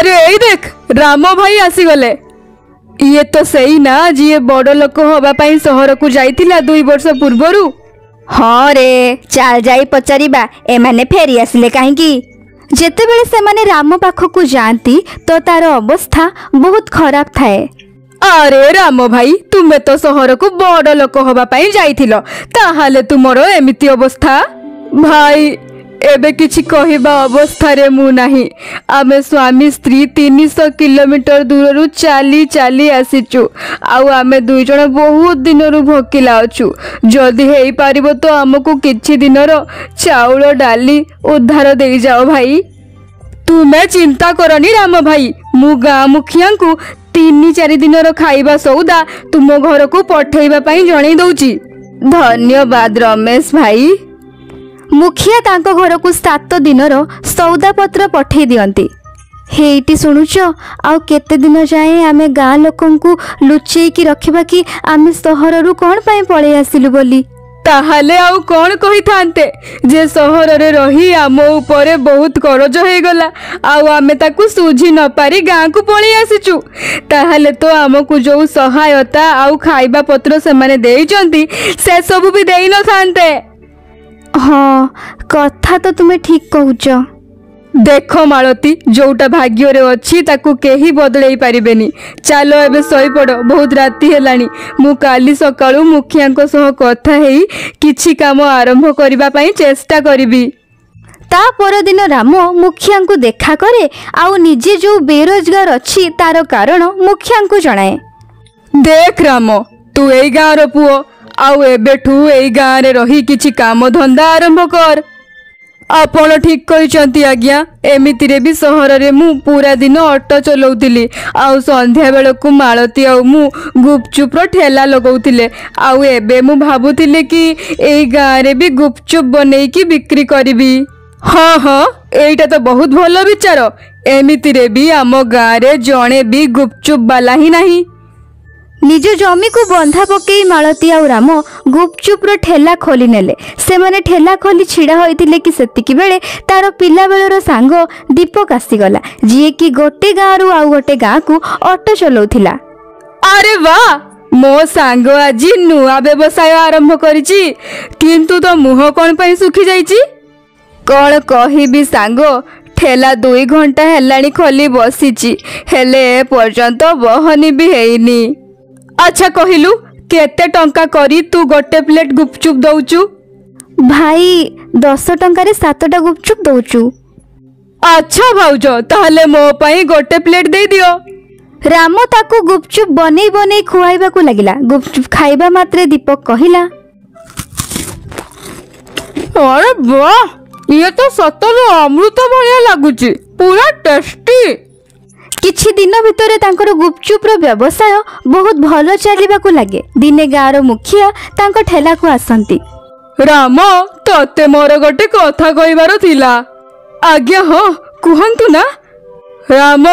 अरे एई देख राम भाई आसीगले। ये तो सही ना जी बड़ लोक हवा पाई सहर को जाइतिला 2 वर्ष पूर्वरु। हाँ रे चाल जाई पचारिबा एमाने फेरी आसिले काहेकि। जेतेबेले सेमाने राम पाखकु जाती तो तार अवस्था बहुत खराब थाए। अरे राम भाई तुमे तो सहर को बड़ लोक हवा पाई जाइथिलो ताहाले तुमर एमिति अवस्था। भाई एबे किछि कहिबा अवस्था रे मु नाही। आमे स्वामी स्त्री 300 किलोमीटर दूररु चाली चाली आसीचु। आउ आमे दुई जण बहुत दिनरु भकिला अछु। जदि हेई पारिबो तो हमकु किछि दिनर चाउल डाली उद्धार देई जाओ भाई। तुमे चिंता करनी राम भाई मु गाँ मुखिया को 3-4 दिनर खाइबा सौदा तुम घर को पठेइबा पई जणै दउची। धन्यवाद रमेश भाई। मुखिया तांको घर को 7 दिनर सौदा पत्र पठेई दियंती। हेइटी सुनुच आउ केते दिन जाए आमे गाँ लोकन को लुचेई की रखिबा कि आमे सहर रु कोन पई पळे आसिलु बोली। ताहाले आउ कौन कही थांते जे सहर रे रही आम ऊपर बहुत करज हो गला आउ आमे ताकू सुझी न पारी गाँ को पळी आसीचु। ताहाले तो आमको जो सहायता आउ खाइबा पत्र से माने देइचंती से सब भी देई न थांते। हाँ कथा तो तुम्हें ठीक कहूच। देख मालती जोटा भाग्य रे अच्छी ताकू केही बदलई पारिबेनी। चलो एबे सोई पड़ बहुत राति हेलानी। मु काली सकाळु मुखिया को सह कथा हेई किछि काम आरंभ करिबा पई चेष्टा करिबी। ता पर दिन राम मुखिया को देखा करे आउ निजे जो बेरोजगार अच्छी तार कारण मुखिया को जणाए। देख राम तू एई गाँ रो पुओ आउ एबेठू एई गाँ रे रही किछि काम धंदा आरंभ कर। आपण ठीक कहिचंती आज्ञा। एमिति रे भी सहर रे मु पूरा दिन ऑटो चलाउतिली आउ संध्या बेल को मालती आउ मु गुपचुप रो ठेला लगाउतिले। आउ एबे मु भाबुतिले कि एई गाँ रे भी गुपचुप बनेई की बिक्री करिबी। हाँ हाँ एइटा तो बहुत भलो विचार। एमिति रे भी आम गाँ रे जणे भी गुपचुप वाला ही नहीं। निज जमी को बंधा पकई मालती आउ राम गुपचुप रो ठेला खोली नेले। से माने ठेला खोली छिड़ा होइतिले कि सेतिकी बेले तार पिला बेलर सांग दीपक आसीगला जी कि गोटे गाँ रु आउ गोटे गाँ को ऑटो चलाउथिला। अरे वाह मो सांग आज नुआ व्यवसाय आरंभ करिछि किंतु तो मुह कोन पई सुखी जाइछि। कोन कहिबी सांग ठेला 2 घंटा हेलानी खोली बसिछि हेले पर्यंत बहनी भी हेइनी। अच्छा कहिलु केते टंका करी तू गोटे प्लेट गुपचुप दउचु। भाई 10 टंका रे 7टा गुपचुप दउचु। अच्छा भाउज ताहले मो पई गोटे प्लेट दे दियो। राम ताकू गुपचुप बनेई बनेई खुआइबा को लागिला। गुपचुप खाइबा मात्रे दीपक कहिला अरे वाह ये तो सतलो अमृत भलिया लागुची पूरा टेस्टी। किछि दिन भितरे तांकर गुपचुप रो व्यवसाय बहुत भलो चलिबा को लागे। दिने गाँर मुखिया तांको ठेला को आसंती। राम तते मोर गोटे कथा कहिबार थिला। आज्ञा हो कुहंतु ना। राम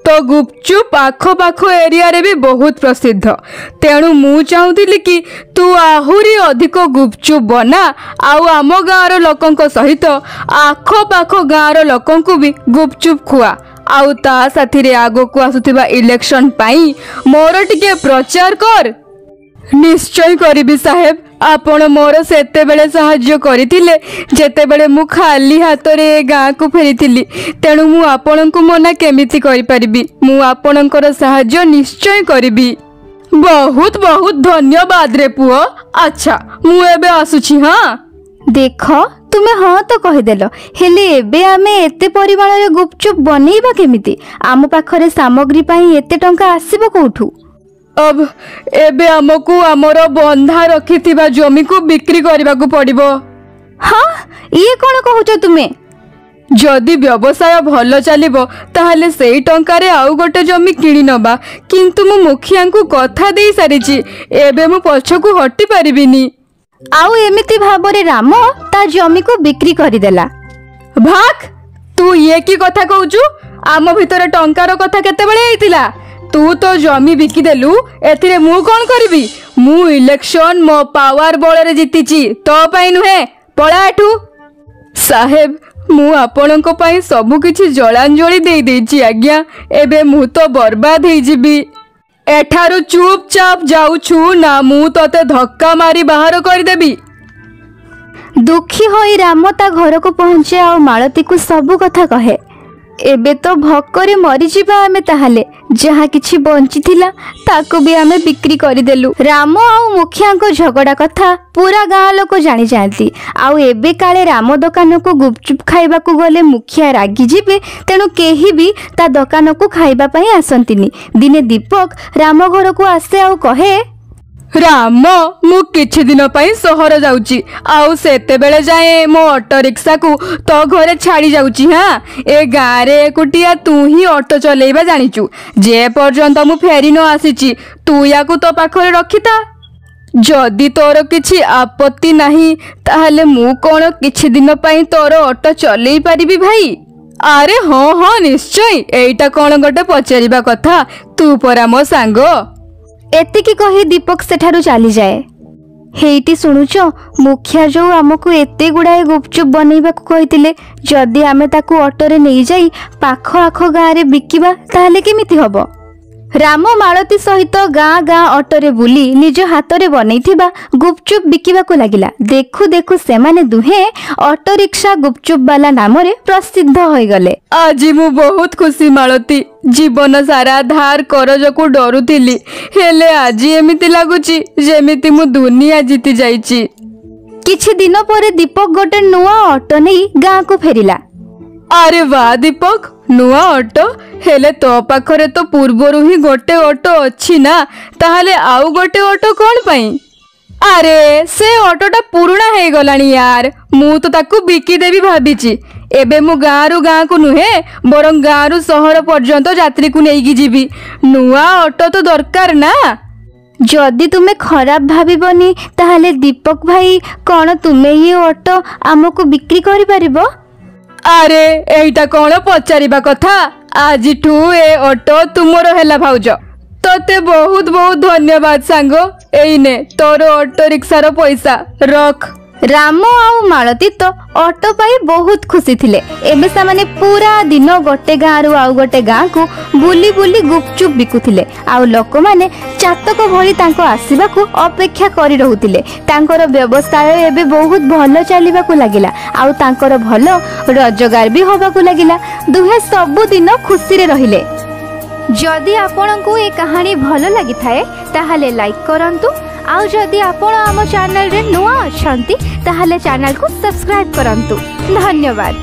तो गुपचुप आखो पाखो एरिया रे भी बहुत प्रसिद्ध तेणु मु चाहूतिली कि तू आहुरी अधिक गुपचुप बना आउ आम गाँर लोकंक सहित आखो पाखो गाँर लोकंकु भी गुपचुप खुआ आउ ता साथी रे आगो को आसुथिबा इलेक्शन पाई मोर टिके प्रचार कर। निश्चय करिबी साहेब आपण मोर सेते बेले सहाय्य करिथिले जेते बेले मु खाली हाथ रे गाँ को फेरिथिली तेणु मु आपणको मना केमिति करि परिबी। मु आपणकर सहाय्य निश्चय करिबी। बहुत बहुत धन्यवाद रे पुओ। अच्छा मु एबे आसुछि। हाँ देख तुमे हाँ तो कहीदेल हेले एबे आमे एते परिमाण रे गुपचुप बनेइबा केमिति। आम पाखरे सामग्री पाई एते टंका आसीबो कोठू। अब एबे हमको आमर बंधा रखिथिबा जमी को बिक्री करबा को पड़िबो। हाँ ये कोन कहूच तुमे। जदि व्यवसाय भलो चलिबो ताहले सेई टंका रे आउ गोटे जमी किणी नबा किंतु मु मुखिया को कथा देई सारिछि एबे मु पछकु हटि परिबिनी। आउ एमिति भाबरे राम ता जमी को बिक्री करिदेला। भाग तू ये की कथा कहूचु। आम भितर टंकार कथा केते बेले आइतिला। तू तो जमी बिकी देलु एथिरे मु कोन करबी। मु इलेक्शन मो पावर बल रे जीतिची तो पई नुहे पळा एठू। साहेब ମୁଁ ଆପଣଙ୍କ ପାଇଁ ସବୁ କିଛି ଜଳାଞ୍ଜଳି ଦେଇଦେଇଛି ଆଜ୍ଞା। ଏବେ ମୁଁ ତ ବର୍ବାଦ ହେଇଯିବି। ଏଠାରୁ ଚୁପଚାପ ଯାଉଛୁ ନା ମୁଁ ତତେ ଧକ୍କା ମାରି ବାହାର କରିଦେବି। ଦୁଃଖୀ ହୋଇ ରାମ ତା ଘରକୁ ପହଞ୍ଚେ ଆଉ ମାଳତୀକୁ ସବୁ କଥା କହେ। ଏବେ ତ ଭୋକରେ ମରିଯିବା ଆମେ, ତାହେଲେ ଯାହା କିଛି ବଞ୍ଚିଥିଲା ତାକୁ ବି ଆମେ ବିକ୍ରି କରିଦେଲୁ। ରାମ ଆଉ ମୁଖିଆଙ୍କ ଝଗଡ଼ା କଥା ପୁରା ଗାଁ ଲୋକ ଜାଣିଯାଆନ୍ତି। ଆଉ ଏବେ କାଳେ ରାମ ଦୋକାନକୁ ଗୁପଚୁପ ଖାଇବାକୁ ଗଲେ ମୁଖିଆ ରାଗିଯିବେ, ତେଣୁ କେହି ବି ତା ଦୋକାନକୁ ଖାଇବା ପାଇଁ ଆସନ୍ତିନି। ଦିନେ ଦୀପକ ରାମ ଘରକୁ ଆସେ ଆଉ କହେ, ରାମ, ମୁଁ କିଛି ଦିନ ପାଇଁ ସହର ଯାଉଛି, ଆଉ ସେତେବେଳେ ଯାଏ ମୋ ଅଟୋ ରିକ୍ସାକୁ ତୋ ଘରେ ଛାଡ଼ି ଯାଉଛି। ଏ ଗାଁରେ ଏକୁଟିଆ ତୁ ହିଁ ଅଟୋ ଚଲେଇବା ଜାଣିଛୁ। ଯେ ପର୍ଯ୍ୟନ୍ତ ମୁଁ ଫେରି ନ ଆସିଛି ତୁ ୟାକୁ ତୋ ପାଖରେ ରଖିଥା। ଯଦି ତୋର କିଛି ଆପତ୍ତି ନାହିଁ ତାହେଲେ ମୁଁ କ'ଣ କିଛି ଦିନ ପାଇଁ ତୋର ଅଟୋ ଚଲେଇ ପାରିବି ଭାଇ? ଆରେ ହଁ ହଁ ନିଶ୍ଚୟ, ଏଇଟା କ'ଣ ଗୋଟେ ପଚାରିବା କଥା? ତୁ ପରା ମୋ ସାଙ୍ଗ। ଏତିକି କହି ଦୀପକ ସେଠାରୁ ଚାଲିଯାଏ। ହେଇଟି ଶୁଣୁଛ, ମୁଖିଆ ଯୋଉ ଆମକୁ ଏତେ ଗୁଡ଼ାଏ ଗୁପଚୁପ ବନେଇବାକୁ କହିଥିଲେ, ଯଦି ଆମେ ତାକୁ ଅଟୋରେ ନେଇଯାଇ ପାଖ ଆଖ ଗାଁରେ ବିକିବା ତାହେଲେ କେମିତି ହବ? ରାମ ମାଳତୀ ସହିତ ଗାଁ ଗାଁ ଅଟୋରେ ବୁଲି ନିଜ ହାତରେ ବନେଇଥିବା ଗୁପଚୁପ ବିକିବାକୁ ଲାଗିଲା। ଦେଖୁ ଦେଖୁ ସେମାନେ ଦୁହେଁ ଅଟୋ ରିକ୍ସା ଗୁପଚୁପ ବାଲା ନାମରେ ପ୍ରସିଦ୍ଧ ହୋଇଗଲେ। ଆଜି ମୁଁ ବହୁତ ଖୁସି ମାଳତୀ। ଜୀବନ ସାରା ଧାର କରଜକୁ ଡରୁଥିଲି, ହେଲେ ଆଜି ଏମିତି ଲାଗୁଛି ଯେମିତି ମୁଁ ଦୁନିଆ ଜିତି ଯାଇଛି। କିଛି ଦିନ ପରେ ଦୀପକ ଗୋଟେ ନୂଆ ଅଟୋ ନେଇ ଗାଁକୁ ଫେରିଲା। ଆରେ ବା ଦୀପକ, ନୂଆ ଅଟୋ? ହେଲେ ତୋ ପାଖରେ ତ ପୂର୍ବରୁ ହିଁ ଗୋଟେ ଅଟୋ ଅଛି ନା, ତାହେଲେ ଆଉ ଗୋଟେ ଅଟୋ କ'ଣ ପାଇଁ? ଆରେ ସେ ଅଟୋଟା ପୁରୁଣା ହେଇଗଲାଣି ୟାର, ମୁଁ ତ ତାକୁ ବିକିଦେବି ଭାବିଛି। ଏବେ ମୁଁ ଗାଁରୁ ଗାଁକୁ ନୁହେଁ, ବରଂ ଗାଁରୁ ସହର ପର୍ଯ୍ୟନ୍ତ ଯାତ୍ରୀକୁ ନେଇକି ଯିବି। ନୂଆ ଅଟୋ ତ ଦରକାର ନା। ଯଦି ତୁମେ ଖରାପ ଭାବିବନି ତାହେଲେ ଦୀପକ ଭାଇ, କ'ଣ ତୁମେ ଏ ଅଟୋ ଆମକୁ ବିକ୍ରି କରିପାରିବ? ଆରେ ଏଇଟା କ'ଣ ପଚାରିବା କଥା? ଆଜିଠୁ ଏ ଅଟୋ ତୁମର ହେଲା ଭାଉଜ। ତତେ ବହୁତ ବହୁତ ଧନ୍ୟବାଦ ସାଙ୍ଗ। ଏଇନେ ତୋର ଅଟୋ ରିକ୍ସାର ପଇସା ରଖ। ରାମ ଆଉ ମାଳତୀ ତ ଅଟୋ ପାଇ ବହୁତ ଖୁସି ଥିଲେ। ଏବେ ସେମାନେ ପୁରା ଦିନ ଗୋଟେ ଗାଁରୁ ଆଉ ଗୋଟେ ଗାଁକୁ ବୁଲି ବୁଲି ଗୁପଚୁପ ବିକୁଥିଲେ, ଆଉ ଲୋକମାନେ ଚାତକ ଭଳି ତାଙ୍କ ଆସିବାକୁ ଅପେକ୍ଷା କରି ରହୁଥିଲେ। ତାଙ୍କର ବ୍ୟବସାୟ ଏବେ ବହୁତ ଭଲ ଚାଲିବାକୁ ଲାଗିଲା, ଆଉ ତାଙ୍କର ଭଲ ରୋଜଗାର ବି ହେବାକୁ ଲାଗିଲା। ଦୁହେଁ ସବୁଦିନ ଖୁସିରେ ରହିଲେ। ଯଦି ଆପଣଙ୍କୁ ଏ କାହାଣୀ ଭଲ ଲାଗିଥାଏ ତାହେଲେ ଲାଇକ୍ କରନ୍ତୁ, ଆଉ ଯଦି ଆପଣ ଆମ ଚ୍ୟାନେଲରେ ନୂଆ ଅଛନ୍ତି ତାହେଲେ ଚ୍ୟାନେଲକୁ ସବସ୍କ୍ରାଇବ୍ କରନ୍ତୁ। ଧନ୍ୟବାଦ।